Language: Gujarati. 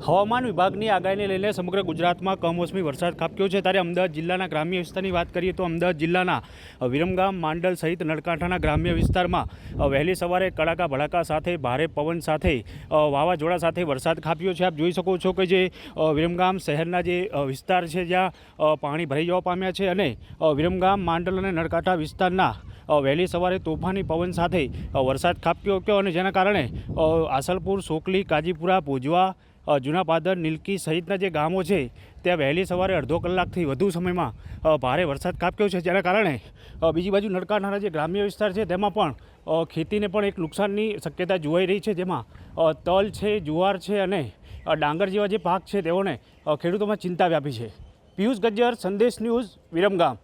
હવામાન વિભાગની આગાહીને લઈને સમગ્ર ગુજરાતમાં કમોસમી વરસાદ ખાબક્યો છે। ત્યારે અમદાવાદ જિલ્લાના ગ્રામ્ય વિસ્તારની વાત કરીએ તો અમદાવાદ જિલ્લાના વિરમગામ, માંડલ સહિત નળકાંઠાના ગ્રામ્ય વિસ્તારમાં વહેલી સવારે કડાકા ભડાકા સાથે ભારે પવન સાથે વાવાઝોડા સાથે વરસાદ ખાબક્યો છે। આપ જોઈ શકો છો કે જે વિરમગામ શહેરના જે વિસ્તાર છે જ્યાં પાણી ભરાઈ જવા પામ્યા છે અને વિરમગામ, માંડલ અને નળકાંઠા વિસ્તારના વહેલી સવારે તોફાની પવન સાથે વરસાદ ખાબક્યો હતો અને જેના કારણે આસલપુર, સોકલી, કાજીપુરા, ભોજવા, જૂના પાદર, નીલકી સહિતના જે ગામો છે ત્યાં વહેલી સવારે અડધો કલાકથી વધુ સમયમાં ભારે વરસાદ ખાબક્યો છે। જેના કારણે બીજી બાજુ નળકાંઠાના જે ગ્રામ્ય વિસ્તાર છે તેમાં પણ ખેતીને પણ એક નુકસાનની શક્યતા જોવાઈ રહી છે, જેમાં તલ છે, જુવાર છે અને ડાંગર જેવા જે પાક છે તેઓને ખેડૂતોમાં ચિંતા વ્યાપી છે। પિયુષ ગજ્જર, સંદેશ ન્યૂઝ, વિરમગામ।